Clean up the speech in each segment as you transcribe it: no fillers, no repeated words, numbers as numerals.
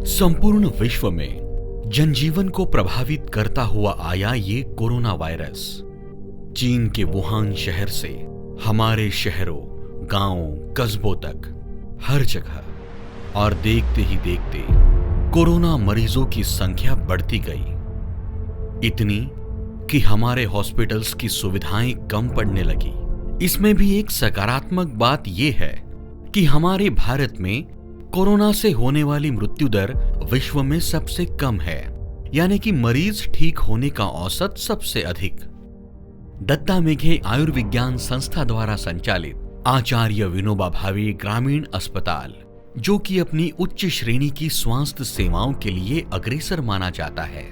संपूर्ण विश्व में जनजीवन को प्रभावित करता हुआ आया ये कोरोना वायरस चीन के वुहान शहर से हमारे शहरों, गांवों, कस्बों तक हर जगह और देखते ही देखते कोरोना मरीजों की संख्या बढ़ती गई, इतनी कि हमारे हॉस्पिटल्स की सुविधाएं कम पड़ने लगी। इसमें भी एक सकारात्मक बात यह है कि हमारे भारत में कोरोना से होने वाली मृत्यु दर विश्व में सबसे कम है, यानी कि मरीज ठीक होने का औसत सबसे अधिक। दत्ता मेघे आयुर्विज्ञान संस्था द्वारा संचालित आचार्य विनोबा भावे ग्रामीण अस्पताल, जो कि अपनी उच्च श्रेणी की स्वास्थ्य सेवाओं के लिए अग्रसर माना जाता है,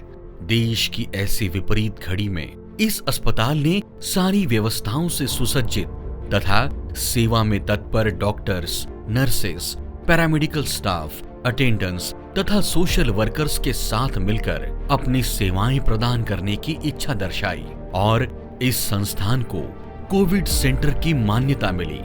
देश की ऐसी विपरीत घड़ी में इस अस्पताल ने सारी व्यवस्थाओं से सुसज्जित तथा सेवा में तत्पर doctors, nurses, paramedical staff, attendants तथा सोशल वर्कर्स के साथ मिलकर अपनी सेवाएं प्रदान करने की इच्छा दर्शाई और इस संस्थान को कोविड सेंटर की मान्यता मिली।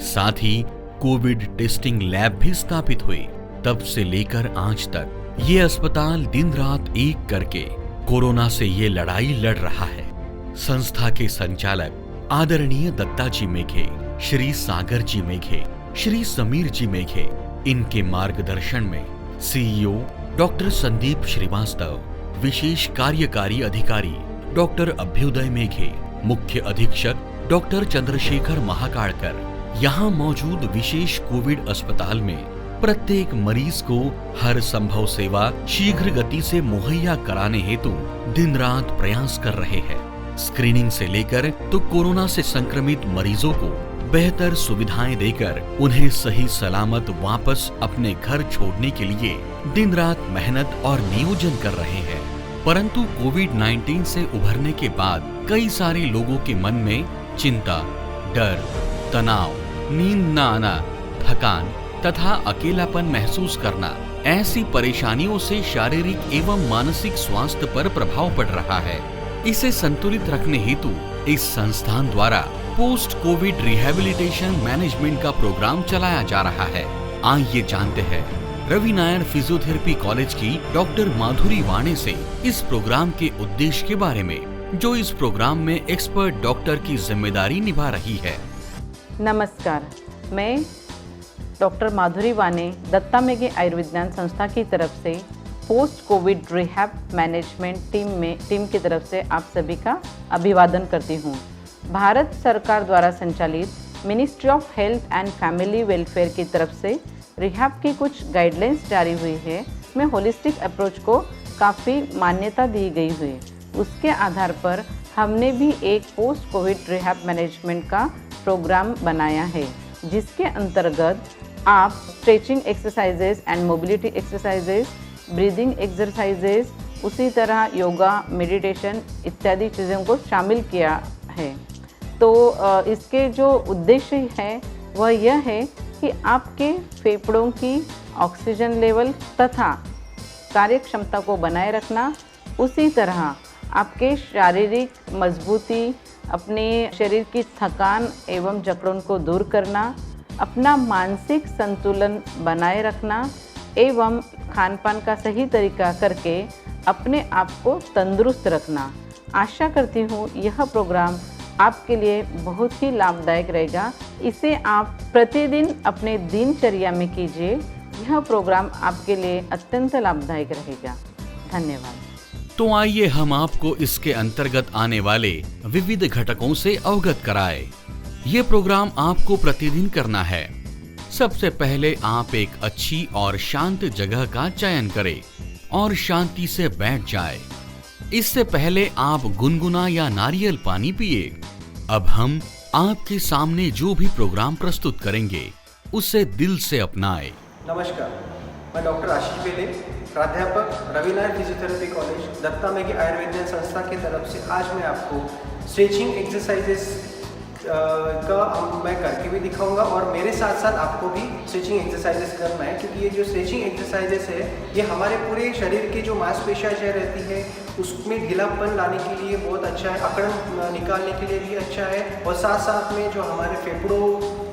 साथ ही कोविड टेस्टिंग लैब भी स्थापित हुई। तब से लेकर आज तक ये अस्पताल दिन रात एक करके कोरोना से ये लड़ाई लड़ रहा है। संस्था के संचालक आदरणीय दत्ता जी मेघे, श्री सागर जी मेघे, श्री समीर जी मेघे, इनके मार्गदर्शन में सीईओ डॉक्टर संदीप श्रीवास्तव, विशेष कार्यकारी अधिकारी डॉक्टर अभ्युदय मेघे, मुख्य अधीक्षक डॉक्टर चंद्रशेखर महाकाड़कर, यहाँ मौजूद विशेष कोविड अस्पताल में प्रत्येक मरीज को हर संभव सेवा शीघ्र गति से मुहैया कराने हेतु दिन रात प्रयास कर रहे हैं। स्क्रीनिंग से लेकर तो कोरोना से संक्रमित मरीजों को बेहतर सुविधाएं देकर उन्हें सही सलामत वापस अपने घर छोड़ने के लिए दिन रात मेहनत और नियोजन कर रहे हैं। परंतु कोविड-19 से उभरने के बाद कई सारे लोगों के मन में चिंता, डर, तनाव, नींद न आना, थकान तथा अकेलापन महसूस करना, ऐसी परेशानियों से शारीरिक एवं मानसिक स्वास्थ्य पर प्रभाव पड़ रहा है। इसे संतुलित रखने हेतु इस संस्थान द्वारा पोस्ट कोविड रिहैबिलिटेशन मैनेजमेंट का प्रोग्राम चलाया जा रहा है। आइए जानते हैं रवि नायर फिजियोथेरेपी कॉलेज की डॉक्टर माधुरी वाणे से इस प्रोग्राम के उद्देश्य के बारे में, जो इस प्रोग्राम में एक्सपर्ट डॉक्टर की जिम्मेदारी निभा रही है। नमस्कार, मैं डॉक्टर माधुरी वाणे दत्ता मेघे आयुर्विज्ञान संस्था की तरफ से post Covid rehab management team की तरफ से आप सभी का अभिवादन करती हूँ। भारत सरकार द्वारा संचालित ministry of health and family welfare की तरफ से रिहैब की कुछ गाइडलाइंस जारी हुई है। इसमें होलिस्टिक अप्रोच को काफ़ी मान्यता दी गई हुई। उसके आधार पर हमने भी एक पोस्ट कोविड रिहैब मैनेजमेंट का प्रोग्राम बनाया है, जिसके अंतर्गत आप stretching exercises and mobility exercises, breathing exercises, उसी तरह योगा, मेडिटेशन इत्यादि चीज़ों को शामिल किया है। तो इसके जो उद्देश्य है वह यह है कि आपके फेफड़ों की ऑक्सीजन लेवल तथा कार्य क्षमता को बनाए रखना, उसी तरह आपके शारीरिक मजबूती, अपने शरीर की थकान एवं जकड़न को दूर करना, अपना मानसिक संतुलन बनाए रखना एवं खान पान का सही तरीका करके अपने आप को तंदुरुस्त रखना। आशा करती हूँ यह प्रोग्राम आपके लिए बहुत ही लाभदायक रहेगा। इसे आप प्रतिदिन अपने दिनचर्या में कीजिए। यह प्रोग्राम आपके लिए अत्यंत लाभदायक रहेगा। धन्यवाद। तो आइए हम आपको इसके अंतर्गत आने वाले विविध घटकों से अवगत कराएं। ये प्रोग्राम आपको प्रतिदिन करना है। सबसे पहले आप एक अच्छी और शांत जगह का चयन करें और शांति से बैठ जाएं। इससे पहले आप गुनगुना या नारियल पानी पिए। अब हम आपके सामने जो भी प्रोग्राम प्रस्तुत करेंगे उसे दिल से अपनाएं। नमस्कार, मैं डॉक्टर आशीष बेदे, प्राध्यापक रवि नायर फिजियोथेरेपी कॉलेज दत्ता मेघे आयुर्विज्ञान संस्था की तरफ से आज मैं आपको स्ट्रेचिंग एक्सरसाइजेस का मैं करके भी दिखाऊंगा और मेरे साथ साथ आपको भी स्ट्रेचिंग एक्सरसाइजेस करना है, क्योंकि ये जो स्ट्रेचिंग एक्सरसाइजेस है ये हमारे पूरे शरीर की जो मांसपेशियाँ रहती है उसमें ढीलापन लाने के लिए बहुत अच्छा है, अकड़न निकालने के लिए भी अच्छा है और साथ साथ में जो हमारे फेफड़ों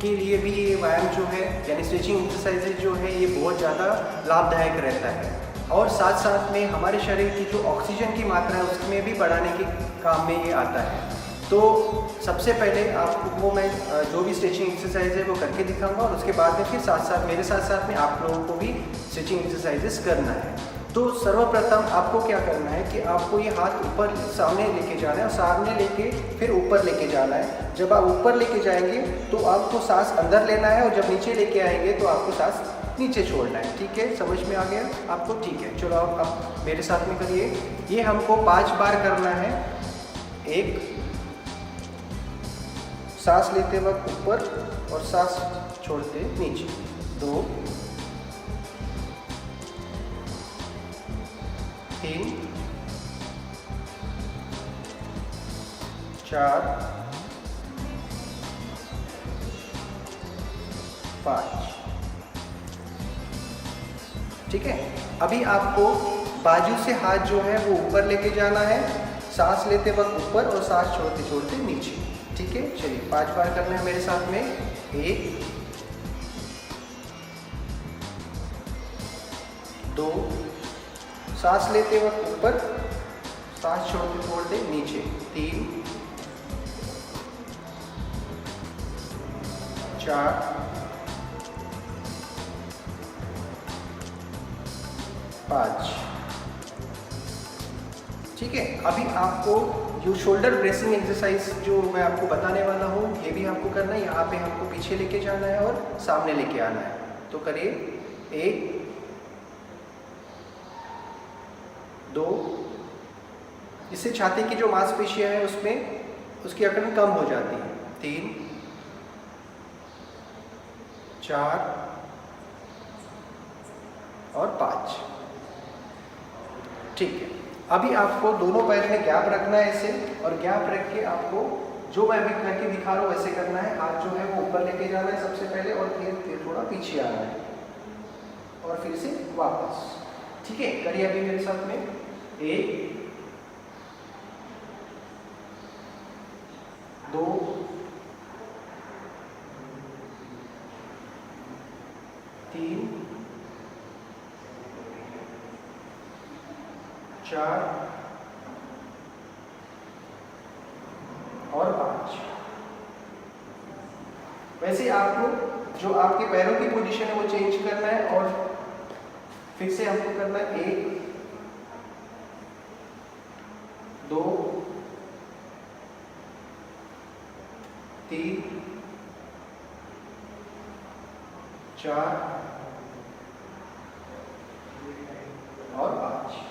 के लिए भी ये व्यायाम जो है यानी स्ट्रेचिंग एक्सरसाइजेज जो है ये बहुत ज़्यादा लाभदायक रहता है। और साथ साथ में हमारे शरीर की जो ऑक्सीजन की मात्रा है उसमें भी बढ़ाने के काम में ये आता है। तो सबसे पहले आपको मैं जो भी स्ट्रेचिंग एक्सरसाइज है वो करके दिखाऊंगा और उसके बाद में फिर मेरे साथ में आप लोगों को भी स्ट्रेचिंग एक्सरसाइजेस करना है। तो सर्वप्रथम आपको क्या करना है कि आपको ये हाथ ऊपर सामने लेके जाना है और सामने लेके फिर ऊपर लेके जाना है। जब आप ऊपर लेके जाएंगे तो आपको सांस अंदर लेना है और जब नीचे लेके आएंगे तो आपको सांस नीचे छोड़ना है। ठीक है, समझ में आ गया आपको? ठीक है, चलो आप मेरे साथ में करिए। ये हमको 5 बार करना है। 1, सांस लेते वक्त ऊपर और सांस छोड़ते नीचे। 2, 3, 4, 5। ठीक है, अभी आपको बाजू से हाथ जो है वो ऊपर लेके जाना है, सांस लेते वक्त ऊपर और सांस छोड़ते छोड़ते नीचे। ठीक है, चलिए 5 बार करना है मेरे साथ में। 1, 2, सांस लेते वक्त ऊपर, सांस छोड़ते छोड़ते नीचे। 3, 4, 5। ठीक है, अभी आपको जो शोल्डर ब्रेसिंग एक्सरसाइज जो मैं आपको बताने वाला हूँ ये भी आपको करना है। यहाँ पे हमको पीछे लेके जाना है और सामने लेके आना है। तो करिए। 1, 2, इससे छाती की जो मांसपेशियाँ हैं उसमें उसकी अकड़ कम हो जाती है। 3, 4 और 5। ठीक है, अभी आपको दोनों पैर में गैप रखना है ऐसे, और गैप रख के आपको जो मैं अभी करके दिखा रहा हूँ वैसे करना है। हाथ जो है वो ऊपर लेके जाना है सबसे पहले और फिर थोड़ा पीछे आना है और फिर से वापस। ठीक है, करिए अभी मेरे साथ में। 1, 2, 3, 4 और 5। वैसे आपको जो आपके पैरों की पोजीशन है वो चेंज करना है और फिर से आपको करना है। 1, 2, 3, 4 और 5।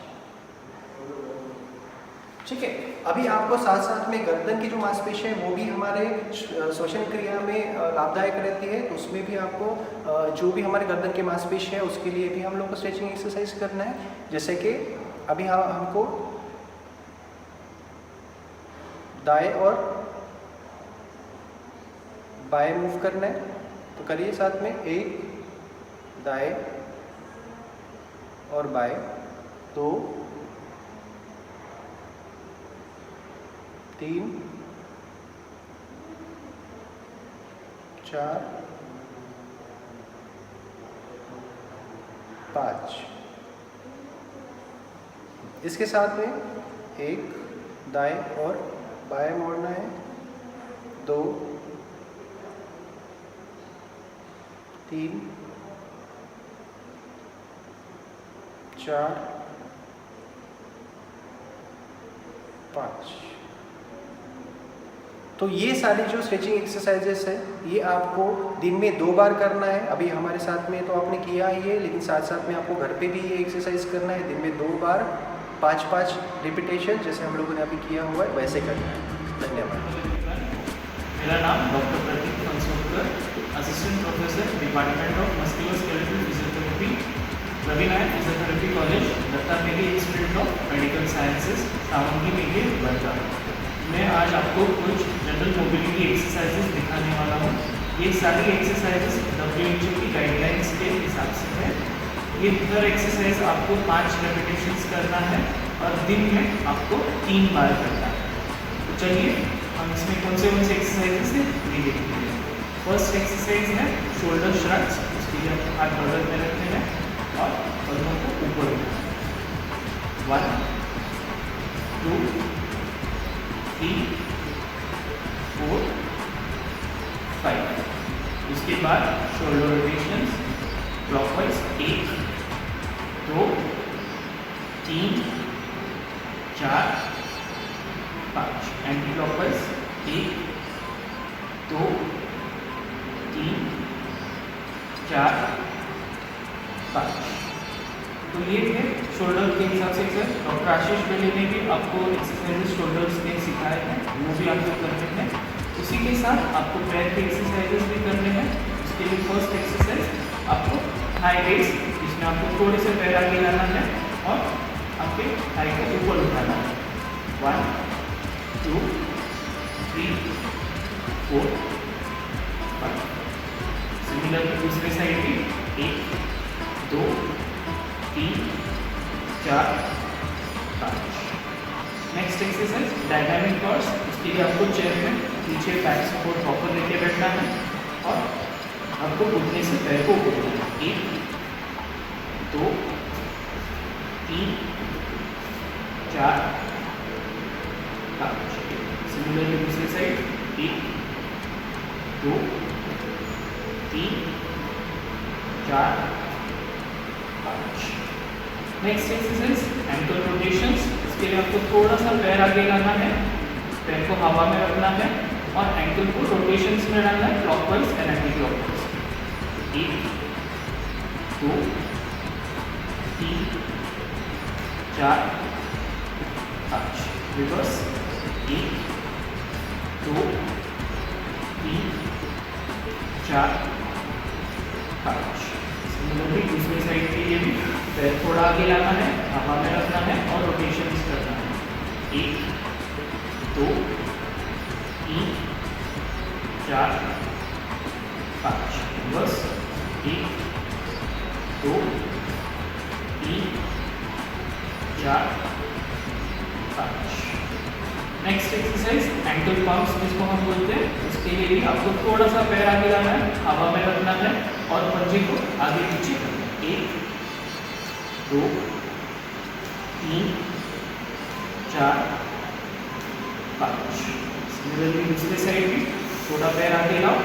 ठीक है, अभी आपको साथ साथ में गर्दन की जो मांसपेशियाँ है वो भी हमारे श्वसन क्रिया में लाभदायक रहती है। तो उसमें भी आपको जो भी हमारे गर्दन के मांसपेशियाँ है उसके लिए भी हम लोग को स्ट्रेचिंग एक्सरसाइज करना है। जैसे कि अभी हमको दाएं और बाएं मूव करना है। तो करिए साथ में। 1, दाएं और बाएं। 2, 3, 4, 5। इसके साथ में 1, दाएं और बाएं मोड़ना है। 2, 3, 4, 5। तो ये सारी जो स्ट्रेचिंग एक्सरसाइजेस है ये आपको दिन में 2 बार करना है। अभी हमारे साथ में तो आपने किया ही है, लेकिन साथ साथ में आपको घर पे भी ये एक्सरसाइज करना है। दिन में 2 बार 5-5 रिपीटेशन जैसे हम लोगों ने अभी किया हुआ है वैसे करना है। धन्यवाद। मेरा नाम doctor Pratik Kansolkar, assistant professor department of musculoskeletal physiotherapy, Ravi Nayak physiotherapy college, Datta Meghe institute of medical sciences, Sawangi Meghe, Wardha. मैं आज आपको कुछ जनरल मोबिलिटी एक्सरसाइजेस दिखाने वाला हूँ। ये सारी एक्सरसाइजेस WHO की गाइडलाइंस के हिसाब से है। ये हर एक्सरसाइज आपको 5 रेपिटेशंस करना है और दिन में आपको 3 बार करना है। तो चलिए हम इसमें कौन से एक्सरसाइजेस हैं ये देखते हैं। फर्स्ट एक्सरसाइज है शोल्डर श्रग्स। उसके लिए हम हाथ बगल में रखते हैं और कदमों को ऊपर उठाते हैं। 1 2 3 4 5। उसके बाद shoulder rotations clockwise 1 2 3 4 5। Anti clockwise 1 2 3 4 5। तो ये थे शोल्डर के हिसाब से सर डॉक्टर आशीष बेले ने भी आपको एक्सरसाइजेस शोल्डर्स के सिखाए हैं, वो भी आपको करने हैं। उसी के साथ आपको पैर के एक्सरसाइजेस भी करने हैं। उसके लिए फर्स्ट एक्सरसाइज आपको हाई रेस, जिसमें आपको थोड़े से पैर आगे लाना है और आपके हाई को ऊपर उठाना है। 1 2 3 4 5। सिमिलरली दूसरे साइड भी 1 2 3 4 5। Next exercise dynamic curls. उसके लिए आपको चेयर में पीछे बैक सपोर्ट प्रॉपर लेके बैठना है और आपको घुटने से पैर को ऊपर उठाना है। 1 2 3 4 5। सिमिलरली दूसरी side 1 2 3 4 5। Next exercise ankle rotations. इसके लिए आपको थोड़ा सा पैर आगे लाना है, पैर को हवा में रखना है और एंकल को रोटेशंस में डालना है, clockwise and anti clockwise. 1 2 3 4 5। Reverse 1 2 3 4 5। Similarly दूसरी साइड के लिए भी पैर थोड़ा आगे लाना है, हवा में रखना है और रोटेशंस करना है। 1 2 3 4 5। बस 1 2 3 4 5। नेक्स्ट एक्सरसाइज एंकल पंप्स, जिसको हम बोलते हैं। उसके लिए भी आपको थोड़ा सा पैर आगे लाना है, हवा में रखना है और पंजे को आगे पीछे करना है। 1 2 3 4 5। सिमिलरली दूसरे साइड भी थोड़ा पैर आगे लाओ,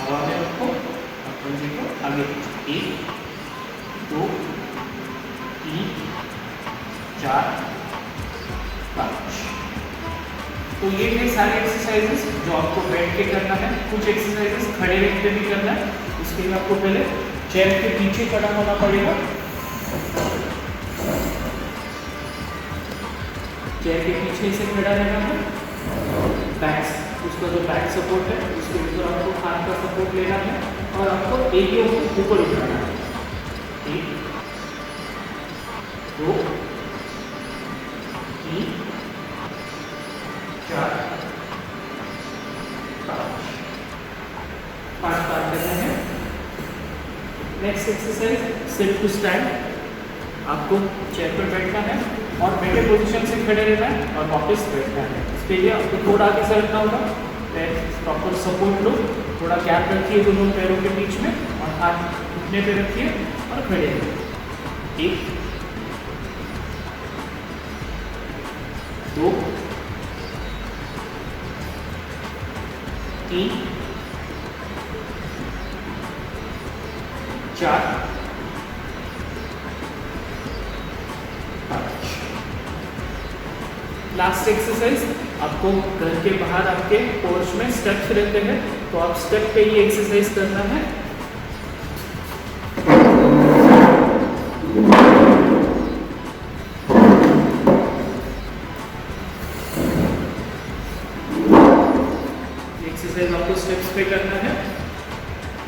हवा में रखो और पंजे को आगे पीछे। 1 2 3 4 5। तो ये थे सारे एक्सरसाइजेस जो आपको बैठ के करना है। कुछ एक्सरसाइजेस खड़े रह के भी करना है। उसके लिए आपको पहले चेयर के पीछे खड़ा होना पड़ेगा। चेयर के पीछे से खड़ा रहना है। बैक, उसका जो बैक सपोर्ट है उसके ऊपर आपको हाथ का सपोर्ट लेना है और आपको एक ही ऊपर उठाना है। 1 2 3 4 5 करना है। Next exercise sit to stand. आपको चेयर पर बैठना है और बैठे पोजीशन से खड़े रहना है और वापस बैठना है। इसके लिए आपको थोड़ा आगे सरकना होगा, पैर प्रॉपर सपोर्ट लो, थोड़ा गैप रखिए दोनों पैरों के बीच में और हाथ घुटने पे रखिए और खड़े रहिए। 1 2 3 4 5। लास्ट एक्सरसाइज, आपको घर के बाहर आपके पोर्च में स्टेप्स रहते हैं, तो आप स्टेप पे ये एक्सरसाइज करना है। एक्सरसाइज आपको स्टेप्स पे करना है।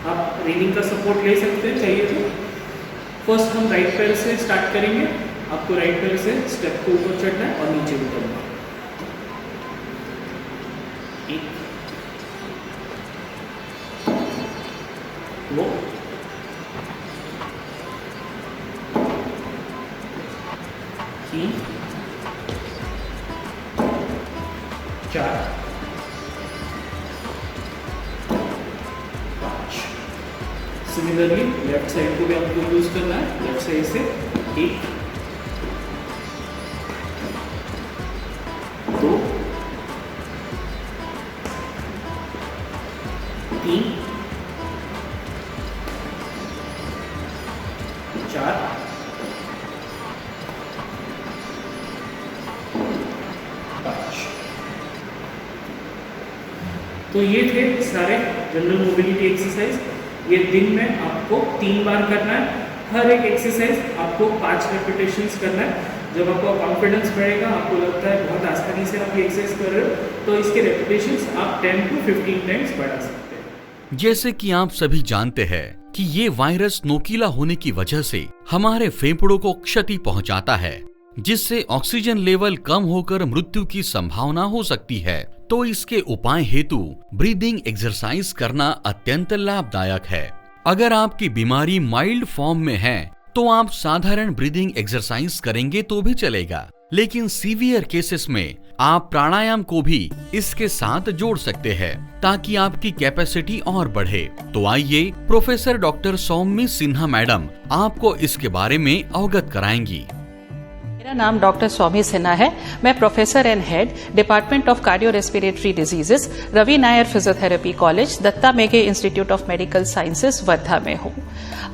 आप रेलिंग का सपोर्ट ले सकते हैं चाहिए तो। फर्स्ट हम राइट पैर से स्टार्ट करेंगे। आपको राइट पैर से स्टेप को ऊपर चढ़ना है और नीचे उतरना है। 1 2 3 4 सिमिलरली लेफ्ट साइड को भी आपको यूज करना है। लेफ्ट साइड से 1 2 3 4 5। तो ये थे सारे जनरल मोबिलिटी एक्सरसाइज। ये दिन में आपको 3 बार करना है। हर एक एक्सरसाइज आपको 5 रेपिटेशंस करना है। जब आपको कॉन्फिडेंस बढ़ेगा, आपको लगता है बहुत आसानी से आप ये एक्सरसाइज कर रहे हो, तो इसके रेपिटेशंस आप 10 to 15 टाइम्स बढ़ा सकते हैं। जैसे कि आप सभी जानते हैं कि ये वायरस नोकीला होने की वजह से हमारे फेफड़ों को क्षति पहुंचाता है, जिससे ऑक्सीजन लेवल कम होकर मृत्यु की संभावना हो सकती है। तो इसके उपाय हेतु ब्रीदिंग एक्सरसाइज करना अत्यंत लाभदायक है। अगर आपकी बीमारी माइल्ड फॉर्म में है तो आप साधारण ब्रीदिंग एक्सरसाइज करेंगे तो भी चलेगा, लेकिन सीवियर केसेस में आप प्राणायाम को भी इसके साथ जोड़ सकते हैं ताकि आपकी कैपेसिटी और बढ़े। तो आइए professor doctor Saumya Sinha madam आपको इसके बारे में अवगत कराएंगी। मेरा नाम डॉक्टर सौम्या सिन्हा है। मैं professor and head department of cardio respiratory diseases, Ravi Nair physiotherapy college, Datta Meghe institute of medical sciences, Wardha में हूँ।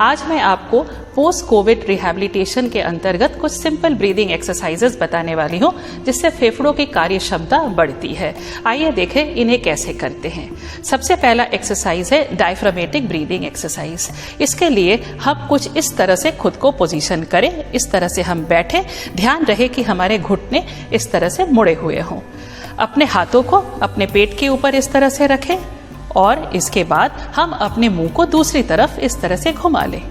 आज मैं आपको पोस्ट कोविड रिहैबिलिटेशन के अंतर्गत कुछ सिंपल ब्रीदिंग एक्सरसाइजेस बताने वाली हूँ, जिससे फेफड़ों की कार्य क्षमता बढ़ती है। आइए देखें इन्हें कैसे करते हैं। सबसे पहला एक्सरसाइज है डायफ्रामेटिक ब्रीदिंग एक्सरसाइज। इसके लिए हम कुछ इस तरह से खुद को पोजीशन करें। इस तरह से हम बैठे, ध्यान रहे कि हमारे घुटने इस तरह से मुड़े हुए हों। अपने हाथों को अपने पेट के ऊपर इस तरह से रखें और इसके बाद हम अपने मुंह को दूसरी तरफ इस तरह से घुमा लें।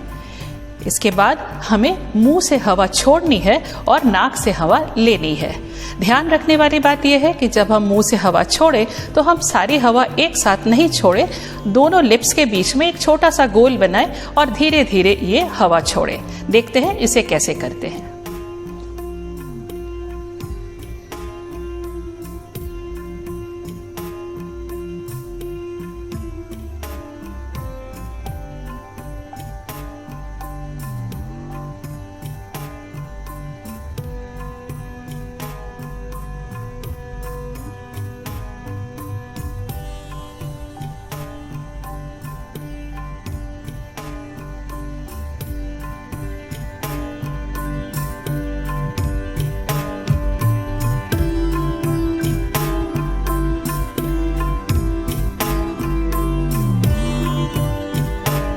इसके बाद हमें मुंह से हवा छोड़नी है और नाक से हवा लेनी है। ध्यान रखने वाली बात यह है कि जब हम मुंह से हवा छोड़ें तो हम सारी हवा एक साथ नहीं छोड़ें, दोनों लिप्स के बीच में एक छोटा सा गोल बनाएं और धीरे धीरे ये हवा छोड़ें। देखते हैं इसे कैसे करते हैं।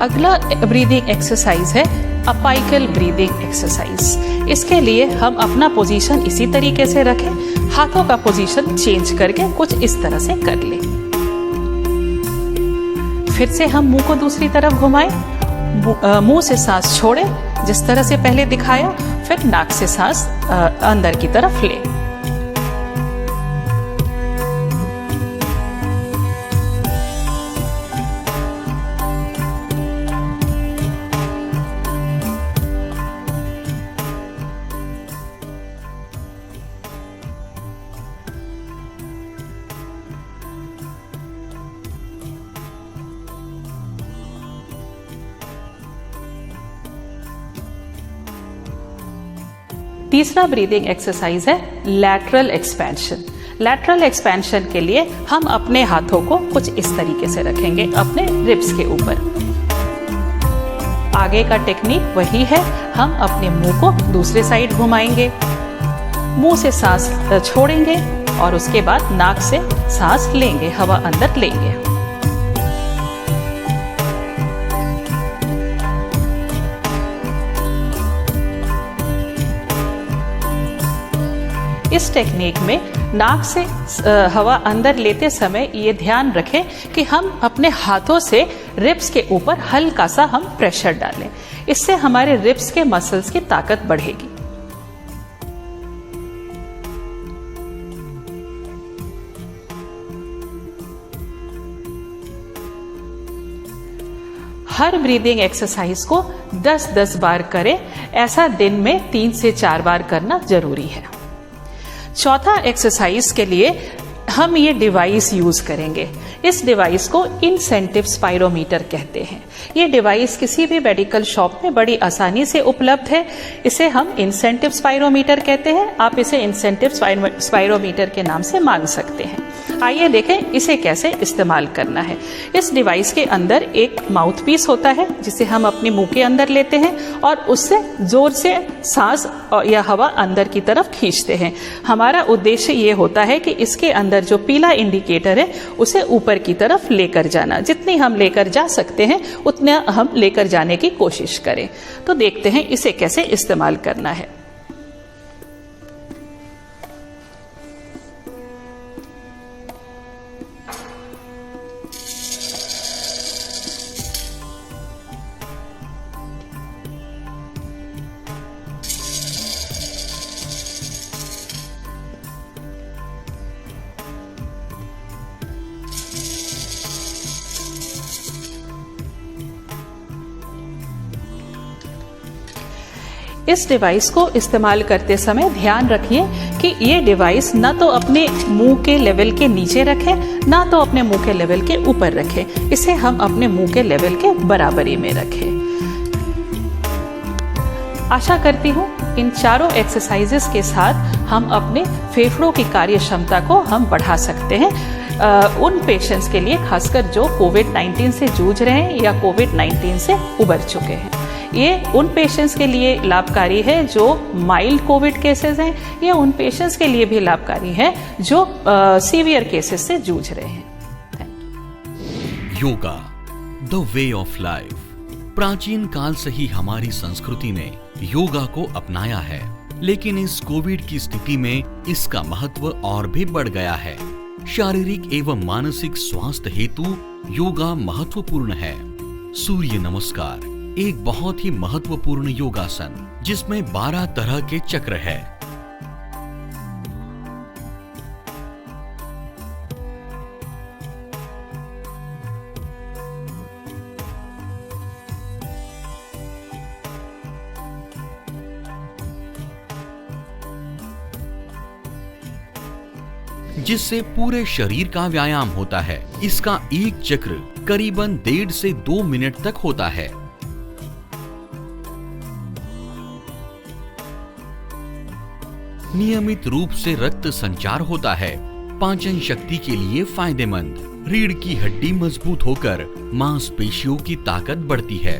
अगला ब्रीदिंग एक्सरसाइज है अपाइकल ब्रीदिंग एक्सरसाइज। इसके लिए हम अपना पोजीशन इसी तरीके से रखें, हाथों का पोजीशन चेंज करके कुछ इस तरह से कर लें। फिर से हम मुंह को दूसरी तरफ घुमाएं, मुंह से सांस छोड़ें जिस तरह से पहले दिखाया, फिर नाक से सांस अंदर की तरफ लें। तीसरा ब्रीदिंग एक्सरसाइज है लैटरल एक्सपेंशन। लैटरल एक्सपेंशन के लिए हम अपने हाथों को कुछ इस तरीके से रखेंगे अपने रिब्स के ऊपर। आगे का टेक्निक वही है, हम अपने मुंह को दूसरे साइड घुमाएंगे, मुंह से सांस छोड़ेंगे और उसके बाद नाक से सांस लेंगे, हवा अंदर लेंगे। इस टेक्निक में नाक से हवा अंदर लेते समय ये ध्यान रखें कि हम अपने हाथों से रिब्स के ऊपर हल्का सा हम प्रेशर डालें। इससे हमारे रिब्स के मसल्स की ताकत बढ़ेगी। हर ब्रीदिंग एक्सरसाइज को 10-10 बार करें। ऐसा दिन में 3 से 4 बार करना जरूरी है। चौथा एक्सरसाइज के लिए हम ये डिवाइस यूज़ करेंगे। इस डिवाइस को इंसेंटिव स्पाइरोमीटर कहते हैं। ये डिवाइस किसी भी मेडिकल शॉप में बड़ी आसानी से उपलब्ध है। इसे हम इंसेंटिव स्पाइरोमीटर कहते हैं। आप इसे इंसेंटिव स्पाइरोमीटर के नाम से मांग सकते हैं। आइए देखें इसे कैसे इस्तेमाल करना है। इस डिवाइस के अंदर एक माउथ पीस होता है जिसे हम अपने मुंह के अंदर लेते हैं और उससे जोर से सांस या हवा अंदर की तरफ खींचते हैं। हमारा उद्देश्य ये होता है कि इसके अंदर जो पीला इंडिकेटर है उसे ऊपर की तरफ लेकर जाना। जितनी हम लेकर जा सकते हैं उतना हम लेकर जाने की कोशिश करें। तो देखते हैं इसे कैसे इस्तेमाल करना है। इस डिवाइस को इस्तेमाल करते समय ध्यान रखिए कि ये डिवाइस ना तो अपने मुंह के लेवल के नीचे रखें ना तो अपने मुंह के लेवल के ऊपर रखें। इसे हम अपने मुंह के लेवल के बराबरी में रखें। आशा करती हूँ इन चारों एक्सरसाइजेस के साथ हम अपने फेफड़ों की कार्य क्षमता को हम बढ़ा सकते हैं। उन पेशेंट्स के लिए, खासकर जो कोविड-19 से जूझ रहे हैं या कोविड-19 से उबर चुके हैं। ये उन पेशेंट्स के लिए लाभकारी है जो माइल्ड कोविड केसेस हैं, या उन पेशेंट्स के लिए भी लाभकारी है जो सीवियर केसेस से जूझ रहे हैं। Yoga the way of life. प्राचीन काल से ही हमारी संस्कृति ने योगा को अपनाया है, लेकिन इस कोविड की स्थिति में इसका महत्व और भी बढ़ गया है। शारीरिक एवं मानसिक स्वास्थ्य हेतु योगा महत्वपूर्ण है। सूर्य नमस्कार एक बहुत ही महत्वपूर्ण योगासन जिसमें 12 तरह के चक्र है। जिससे पूरे शरीर का व्यायाम होता है। इसका एक चक्र करीबन 1.5 से 2 मिनट तक होता है। नियमित रूप से रक्त संचार होता है। पाचन शक्ति के लिए फायदेमंद। रीढ़ की हड्डी मजबूत होकर मांसपेशियों की ताकत बढ़ती है।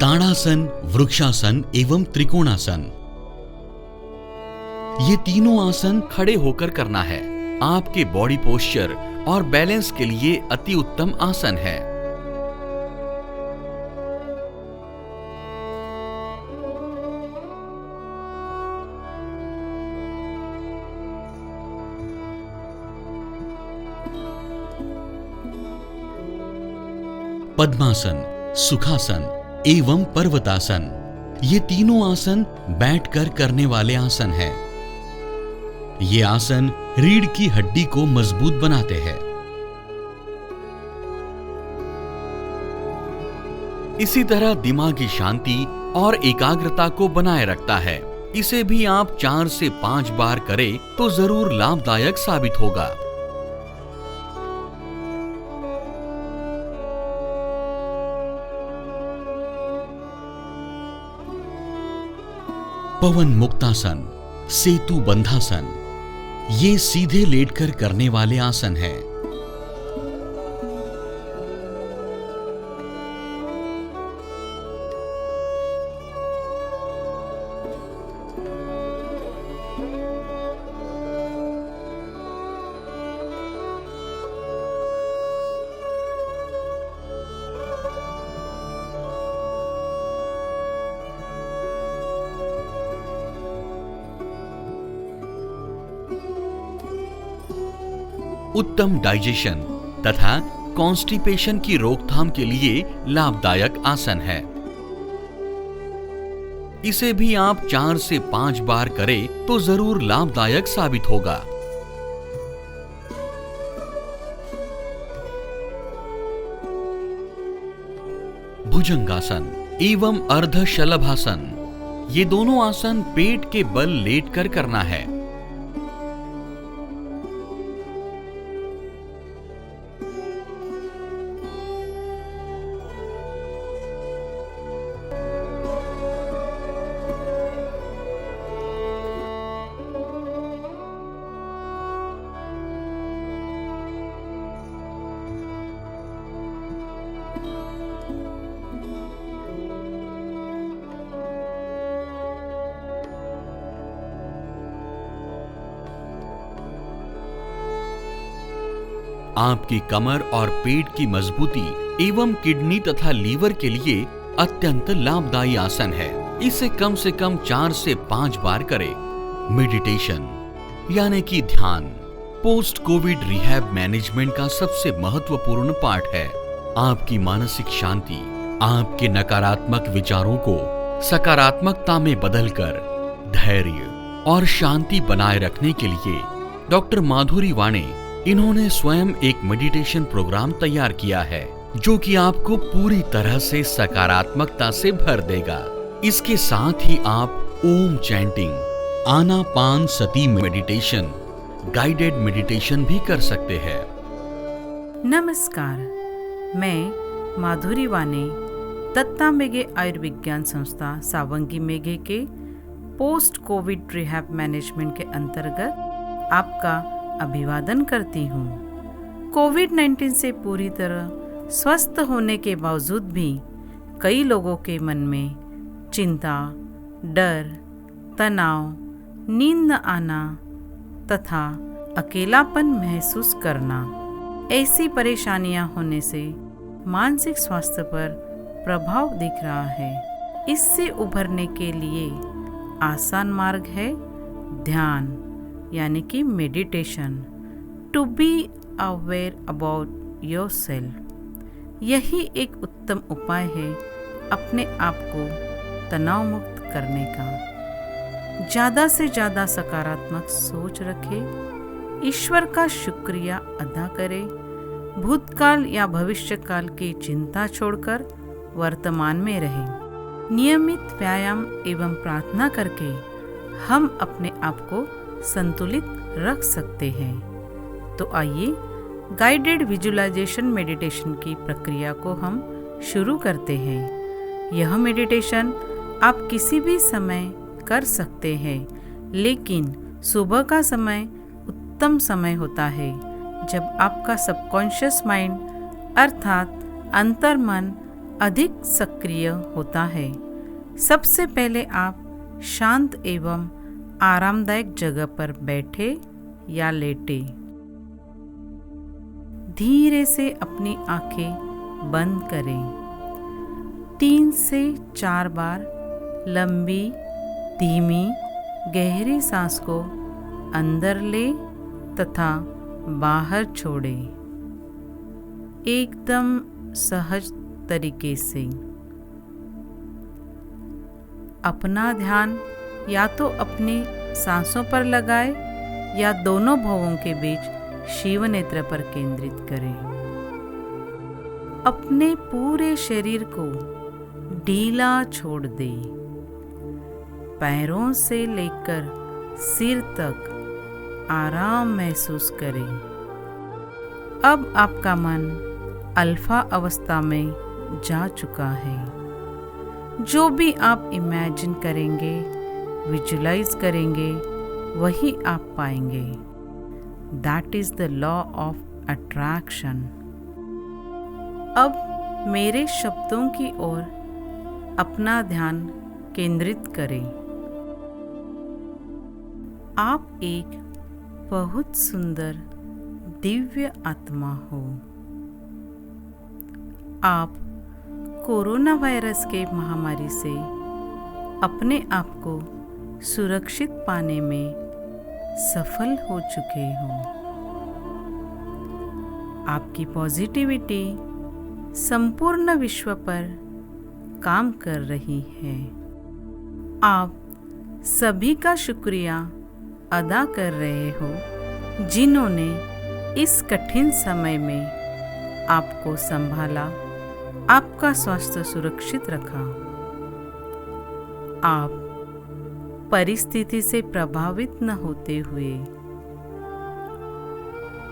ताड़ासन, वृक्षासन एवं त्रिकोणासन। ये तीनों आसन खड़े होकर करना है। आपके बॉडी पोस्चर और बैलेंस के लिए अति उत्तम आसन है। पद्मासन, सुखासन एवं पर्वतासन। ये तीनों आसन बैठकर करने वाले आसन हैं। ये आसन रीढ़ की हड्डी को मजबूत बनाते हैं। इसी तरह दिमागी शांति और एकाग्रता को बनाए रखता है। इसे भी आप 4 से 5 बार करें तो जरूर लाभदायक साबित होगा। पवन मुक्तासन, सेतु बंधासन। ये सीधे लेटकर करने वाले आसन हैं। उत्तम डाइजेशन तथा कॉन्स्टिपेशन की रोकथाम के लिए लाभदायक आसन है। इसे भी आप 4 से 5 बार करें तो जरूर लाभदायक साबित होगा। भुजंगासन एवं अर्धशलभासन। ये दोनों आसन पेट के बल लेटकर करना है। आपकी कमर और पेट की मजबूती एवं किडनी तथा लीवर के लिए अत्यंत लाभदायी आसन है। इसे कम से कम 4 से 5 बार करें। मेडिटेशन यानी कि ध्यान पोस्ट कोविड रिहैब मैनेजमेंट का सबसे महत्वपूर्ण पार्ट है। आपकी मानसिक शांति आपके नकारात्मक विचारों को सकारात्मकता में बदलकर धैर्य और शांति बनाए रखने के लिए डॉक्टर माधुरी वाणे इन्होंने स्वयं एक मेडिटेशन प्रोग्राम तैयार किया है जो कि आपको पूरी तरह से सकारात्मकता से भर देगा। इसके साथ ही आप ओम chanting, Anapanasati meditation, guided meditation भी कर सकते हैं। नमस्कार, मैं माधुरी वाने दत्ता मेघे आयुर्विज्ञान संस्था सावंगी मेघे के पोस्ट कोविड रिहैब मैनेजमेंट के अंतर्गत आपका अभिवादन करती हूँ। कोविड-19 से पूरी तरह स्वस्थ होने के बावजूद भी कई लोगों के मन में चिंता, डर, तनाव, नींद न आना तथा अकेलापन महसूस करना, ऐसी परेशानियां होने से मानसिक स्वास्थ्य पर प्रभाव दिख रहा है। इससे उभरने के लिए आसान मार्ग है ध्यान यानी कि meditation, to be aware about yourself. यही एक उत्तम उपाय है अपने आप को तनाव मुक्त करने का। ज़्यादा से ज़्यादा सकारात्मक सोच रखें, ईश्वर का शुक्रिया अदा करें, भूतकाल या भविष्यकाल की चिंता छोड़कर वर्तमान में रहें। नियमित व्यायाम एवं प्रार्थना करके हम अपने आप को संतुलित रख सकते हैं। तो आइए गाइडेड विजुअलाइजेशन मेडिटेशन की प्रक्रिया को हम शुरू करते हैं। यह मेडिटेशन आप किसी भी समय कर सकते हैं, लेकिन सुबह का समय उत्तम समय होता है जब आपका सबकॉन्शियस माइंड अर्थात अंतर्मन अधिक सक्रिय होता है। सबसे पहले आप शांत एवं आरामदायक जगह पर बैठे या लेटे। धीरे से अपनी आंखें बंद करें। 3 से 4 बार लंबी, धीमी, गहरी सांस को अंदर ले तथा बाहर छोड़े, एकदम सहज तरीके से। अपना ध्यान या तो अपनी सांसों पर लगाए या दोनों भवों के बीच शिव नेत्र पर केंद्रित करें। अपने पूरे शरीर को ढीला छोड़ दें। पैरों से लेकर सिर तक आराम महसूस करें। अब आपका मन अल्फा अवस्था में जा चुका है। जो भी आप इमेजिन करेंगे, विजुलाइज करेंगे, वही आप पाएंगे। That is the law of attraction. अब मेरे शब्दों की ओर अपना ध्यान केंद्रित करें। आप एक बहुत सुंदर दिव्य आत्मा हो। आप कोरोना वायरस के महामारी से अपने आप को सुरक्षित पाने में सफल हो चुके हो। आपकी पॉजिटिविटी संपूर्ण विश्व पर काम कर रही है। आप सभी का शुक्रिया अदा कर रहे हो जिन्होंने इस कठिन समय में आपको संभाला, आपका स्वास्थ्य सुरक्षित रखा। आप परिस्थिति से प्रभावित न होते हुए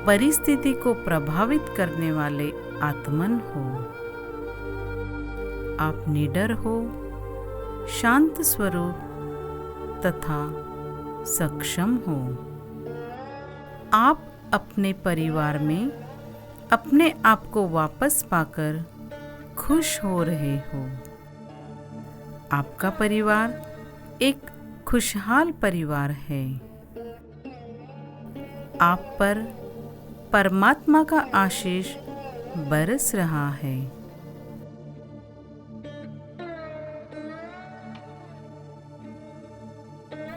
परिस्थिति को प्रभावित करने वाले आत्मन हो। आप निडर हो, शांत स्वरूप तथा सक्षम हो। आप अपने परिवार में अपने आप को वापस पाकर खुश हो रहे हो। आपका परिवार एक खुशहाल परिवार है। आप पर परमात्मा का आशीष बरस रहा है।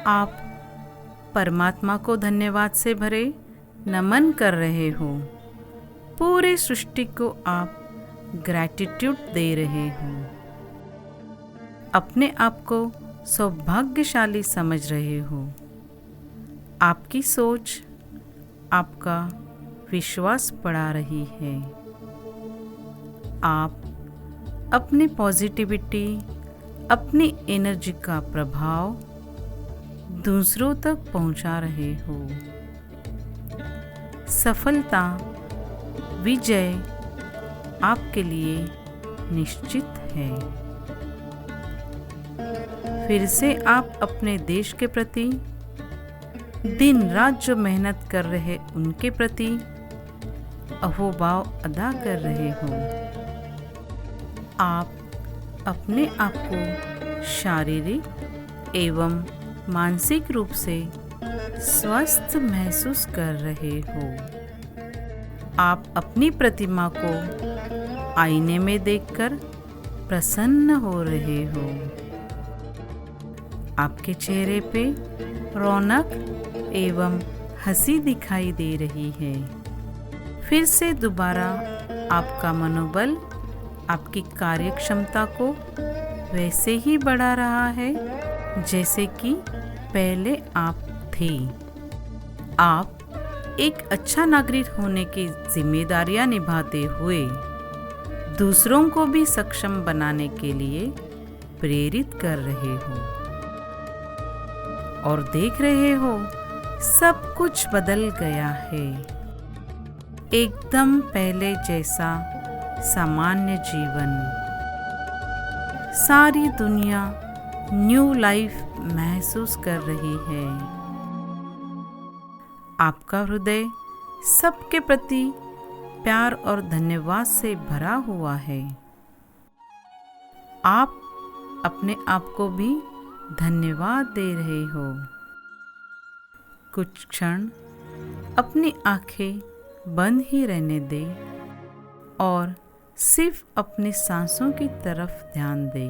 आप परमात्मा को धन्यवाद से भरे नमन कर रहे हो। पूरी सृष्टि को आप ग्रैटिट्यूड दे रहे हो। अपने आप को सौभाग्यशाली समझ रहे हो। आपकी सोच आपका विश्वास बढ़ा रही है। आप अपनी पॉजिटिविटी, अपनी एनर्जी का प्रभाव दूसरों तक पहुंचा रहे हो। सफलता, विजय आपके लिए निश्चित है। फिर से आप अपने देश के प्रति, दिन रात जो मेहनत कर रहे उनके प्रति अहोभाव अदा कर रहे हो। आप अपने आप को शारीरिक एवं मानसिक रूप से स्वस्थ महसूस कर रहे हो। आप अपनी प्रतिमा को आईने में देखकर प्रसन्न हो रहे हो। आपके चेहरे पे रौनक एवं हंसी दिखाई दे रही है। फिर से दोबारा आपका मनोबल आपकी कार्यक्षमता को वैसे ही बढ़ा रहा है जैसे कि पहले आप थे। आप एक अच्छा नागरिक होने की जिम्मेदारियां निभाते हुए दूसरों को भी सक्षम बनाने के लिए प्रेरित कर रहे हो और देख रहे हो सब कुछ बदल गया है। एकदम पहले जैसा सामान्य जीवन। सारी दुनिया न्यू लाइफ महसूस कर रही है। आपका हृदय सबके प्रति प्यार और धन्यवाद से भरा हुआ है। आप अपने आप को भी धन्यवाद दे रहे हो। कुछ क्षण अपनी आंखें बंद ही रहने दे और सिर्फ अपनी सांसों की तरफ ध्यान दे।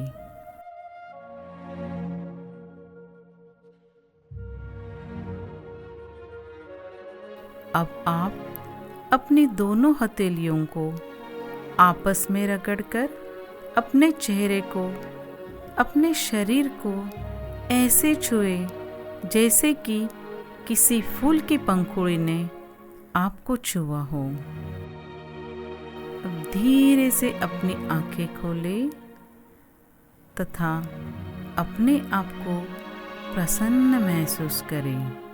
अब आप अपनी दोनों हथेलियों को आपस में रगड़कर अपने चेहरे को, अपने शरीर को ऐसे छुए जैसे कि किसी फूल की पंखुड़ी ने आपको छुआ हो। अब धीरे से अपनी आंखें खोले तथा अपने आप को प्रसन्न महसूस करें।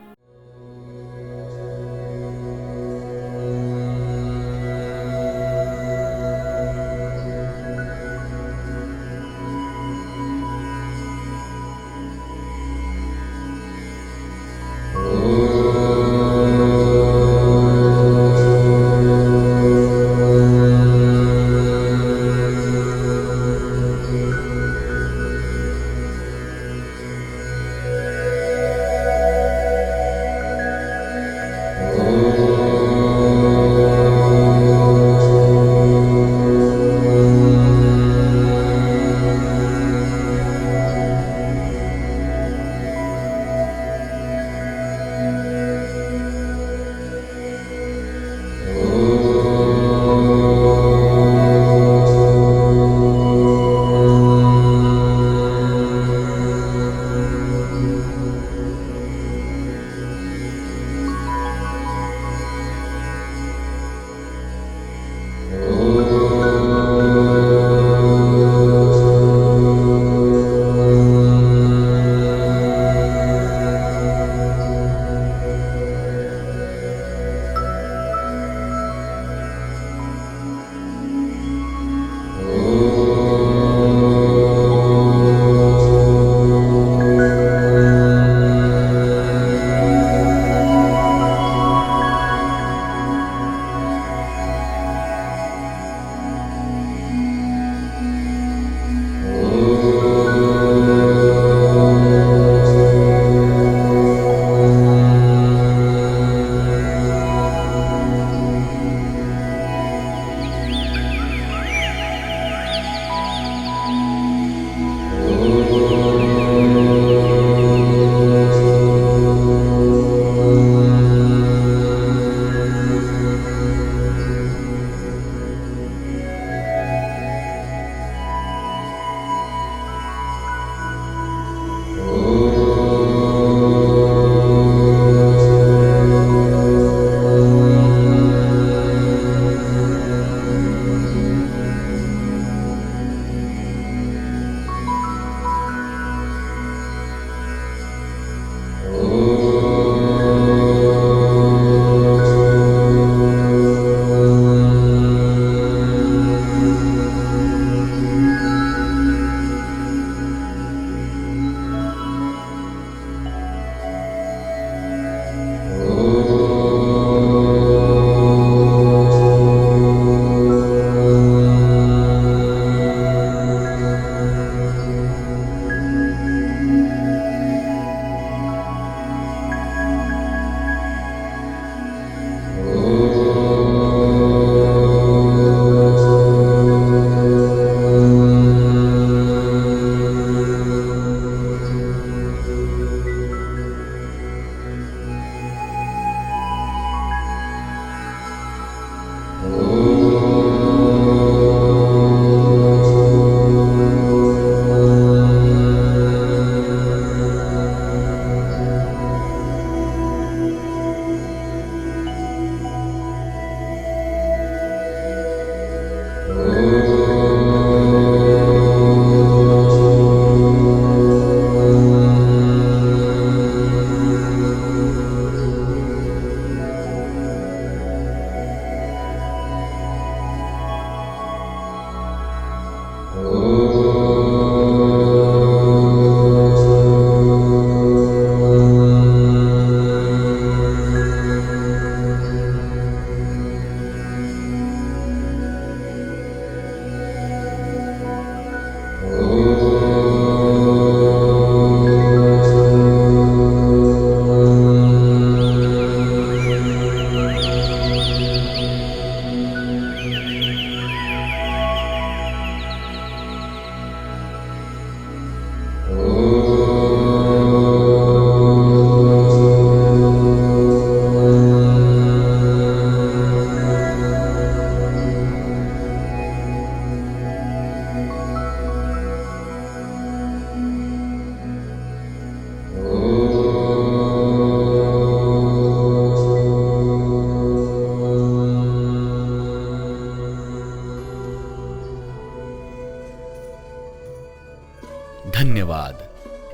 धन्यवाद।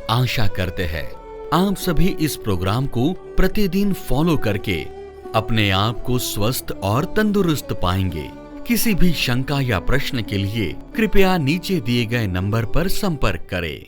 आशा करते हैं आप सभी इस प्रोग्राम को प्रतिदिन फॉलो करके अपने आप को स्वस्थ और तंदुरुस्त पाएंगे। किसी भी शंका या प्रश्न के लिए कृपया नीचे दिए गए नंबर पर संपर्क करें।